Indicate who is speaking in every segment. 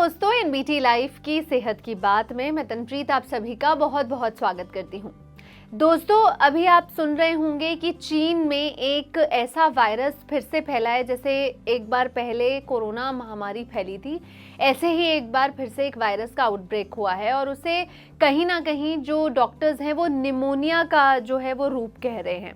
Speaker 1: दोस्तों, NBT life की सेहत की बात में मैं तनप्रीत आप सभी का बहुत बहुत स्वागत करती हूँ। दोस्तों, अभी आप सुन रहे होंगे कि चीन में एक ऐसा वायरस फिर से फैला है। जैसे एक बार पहले कोरोना महामारी फैली थी, ऐसे ही एक बार फिर से एक वायरस का आउटब्रेक हुआ है और उसे कहीं ना कहीं जो डॉक्टर्स हैं वो निमोनिया का जो है वो रूप कह रहे हैं।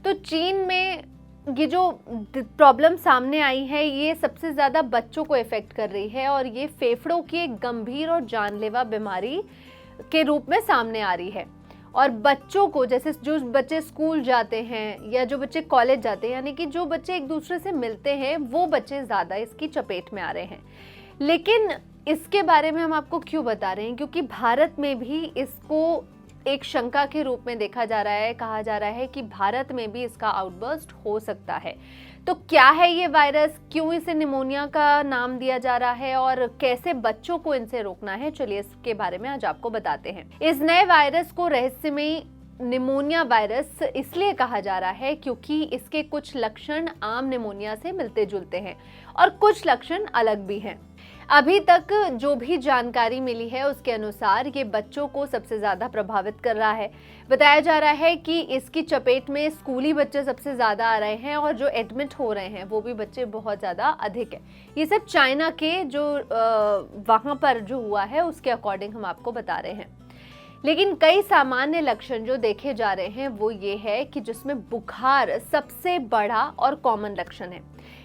Speaker 1: तो चीन में ये जो प्रॉब्लम सामने आई है ये सबसे ज़्यादा बच्चों को इफ़ेक्ट कर रही है और ये फेफड़ों की एक गंभीर और जानलेवा बीमारी के रूप में सामने आ रही है। और बच्चों को, जैसे जो बच्चे स्कूल जाते हैं या जो बच्चे कॉलेज जाते हैं, यानी कि जो बच्चे एक दूसरे से मिलते हैं, वो बच्चे ज़्यादा इसकी चपेट में आ रहे हैं। लेकिन इसके बारे में हम आपको क्यों बता रहे हैं? क्योंकि भारत में भी इसको एक शंका के रूप में देखा जा रहा है। कहा जा रहा है कि भारत में भी इसका आउटबर्स्ट हो सकता है। तो क्या है ये वायरस, क्यों इसे निमोनिया का नाम दिया जा रहा है और कैसे बच्चों को इनसे रोकना है, चलिए इसके बारे में आज आपको बताते हैं। इस नए वायरस को रहस्यमयी निमोनिया वायरस इसलिए कहा जा रहा है क्योंकि इसके कुछ लक्षण आम निमोनिया से मिलते जुलते हैं और कुछ लक्षण अलग भी हैं। अभी तक जो भी जानकारी मिली है उसके अनुसार ये बच्चों को सबसे ज़्यादा प्रभावित कर रहा है। बताया जा रहा है कि इसकी चपेट में स्कूली बच्चे सबसे ज़्यादा आ रहे हैं और जो एडमिट हो रहे हैं वो भी बच्चे बहुत ज़्यादा अधिक है। ये सब चाइना के जो वहाँ पर जो हुआ है उसके अकॉर्डिंग हम आपको बता रहे हैं। लेकिन कई सामान्य लक्षण जो देखे जा रहे हैं वो ये है कि जिसमें बुखार सबसे बड़ा और कॉमन लक्षण है।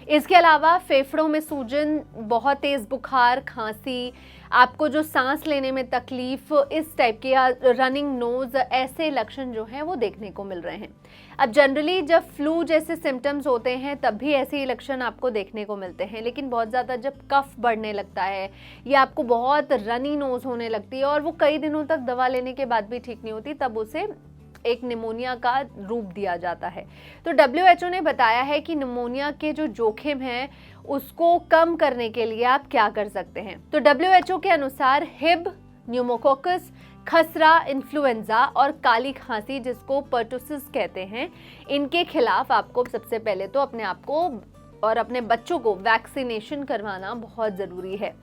Speaker 1: इसके अलावा फेफड़ों में सूजन, बहुत तेज बुखार, खांसी, आपको जो सांस लेने में तकलीफ, इस टाइप के, या रनिंग नोज, ऐसे लक्षण जो हैं वो देखने को मिल रहे हैं। अब जनरली जब फ्लू जैसे सिम्टम्स होते हैं तब भी ऐसे ही लक्षण आपको देखने को मिलते हैं, लेकिन बहुत ज़्यादा जब कफ बढ़ने लगता है या आपको बहुत रनी नोज होने लगती है और वो कई दिनों तक दवा लेने के बाद भी ठीक नहीं होती, तब उसे एक निमोनिया का रूप दिया जाता है। तो WHO ने बताया है कि निमोनिया के जो जोखिम हैं उसको कम करने के लिए आप क्या कर सकते हैं। तो WHO के अनुसार हिब, न्यूमोकोकस, खसरा, इन्फ्लुएंजा और काली खांसी, जिसको पर्टुसिस कहते हैं, इनके खिलाफ आपको सबसे पहले तो अपने आप को और अपने बच्चों को वैक्सीनेशन करवाना बहुत ज़रूरी है।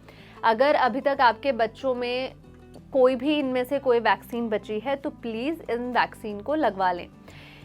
Speaker 1: अगर अभी तक आपके बच्चों में कोई भी इनमें से कोई वैक्सीन बची है तो प्लीज़ इन वैक्सीन को लगवा लें।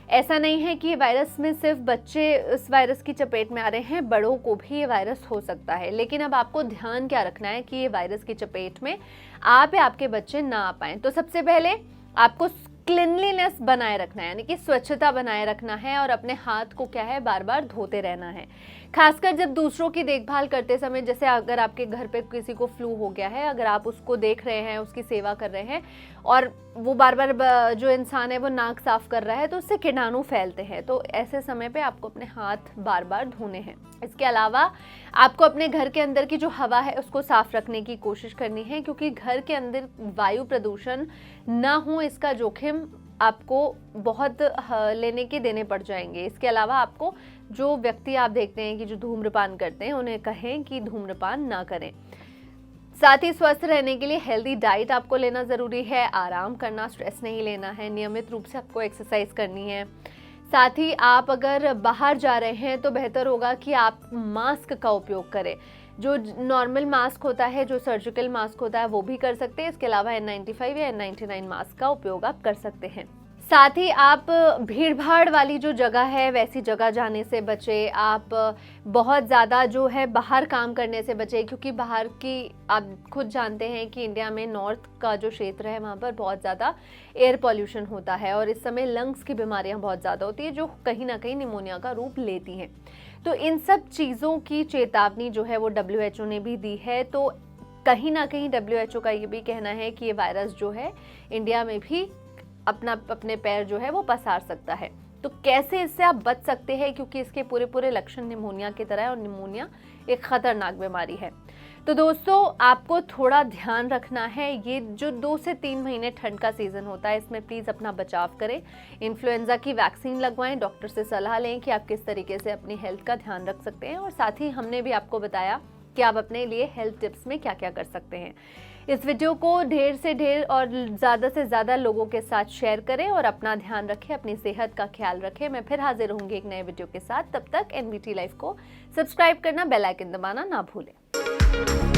Speaker 1: ऐसा नहीं है कि ये वायरस में सिर्फ बच्चे इस वायरस की चपेट में आ रहे हैं, बड़ों को भी ये वायरस हो सकता है। लेकिन अब आपको ध्यान क्या रखना है कि ये वायरस की चपेट में आप या आपके बच्चे ना आ पाएँ। तो सबसे पहले आपको क्लीनलीनेस बनाए रखना है, यानी कि स्वच्छता बनाए रखना है और अपने हाथ को क्या है, बार बार धोते रहना है। खासकर जब दूसरों की देखभाल करते समय, जैसे अगर आपके घर पे किसी को फ्लू हो गया है, अगर आप उसको देख रहे हैं, उसकी सेवा कर रहे हैं और वो बार बार जो इंसान है वो नाक साफ कर रहा है, तो उससे कीटाणु फैलते हैं। तो ऐसे समय पे आपको अपने हाथ बार बार धोने हैं। इसके अलावा आपको अपने घर के अंदर की जो हवा है उसको साफ रखने की कोशिश करनी है, क्योंकि घर के अंदर वायु प्रदूषण ना हो इसका जोखिम आपको बहुत लेने के देने पड़ जाएंगे। इसके अलावा आपको जो व्यक्ति आप देखते हैं कि जो धूम्रपान करते हैं उन्हें कहें कि धूम्रपान ना करें। साथ ही स्वस्थ रहने के लिए हेल्दी डाइट आपको लेना ज़रूरी है, आराम करना, स्ट्रेस नहीं लेना है, नियमित रूप से आपको एक्सरसाइज करनी है। साथ ही आप अगर बाहर जा रहे हैं तो बेहतर होगा कि आप मास्क का उपयोग करें। जो नॉर्मल मास्क होता है, जो सर्जिकल मास्क होता है, वो भी कर सकते हैं। इसके अलावा N95 या N99 मास्क का उपयोग आप कर सकते हैं। साथ ही आप भीड़ भाड़ वाली जो जगह है वैसी जगह जाने से बचें। आप बहुत ज़्यादा जो है बाहर काम करने से बचें, क्योंकि बाहर की आप खुद जानते हैं कि इंडिया में नॉर्थ का जो क्षेत्र है वहाँ पर बहुत ज़्यादा एयर पॉल्यूशन होता है और इस समय लंग्स की बीमारियाँ बहुत ज़्यादा होती है जो कहीं ना कहीं निमोनिया का रूप लेती हैं। तो इन सब चीज़ों की चेतावनी जो है वो WHO ने भी दी है। तो कहीं ना कहीं WHO का ये भी कहना है कि ये वायरस जो है इंडिया में भी अपने पैर जो है वो पसार सकता है। तो कैसे इससे आप बच सकते हैं, क्योंकि इसके पूरे लक्षण निमोनिया की तरह है और निमोनिया एक खतरनाक बीमारी है। तो दोस्तों, आपको थोड़ा ध्यान रखना है। ये जो 2 से 3 महीने ठंड का सीजन होता है, इसमें प्लीज़ अपना बचाव करें। इन्फ्लुएंजा की वैक्सीन लगवाएं, डॉक्टर से सलाह लें कि आप किस तरीके से अपनी हेल्थ का ध्यान रख सकते हैं। और साथ ही हमने भी आपको बताया कि आप अपने लिए हेल्थ टिप्स में क्या क्या कर सकते हैं। इस वीडियो को ढेर से ढेर और ज़्यादा से ज़्यादा लोगों के साथ शेयर करें और अपना ध्यान रखें, अपनी सेहत का ख्याल रखें। मैं फिर हाजिर होंगी एक नए वीडियो के साथ। तब तक एनबीटी लाइफ को सब्सक्राइब करना, बेल आइकन दबाना ना भूलें।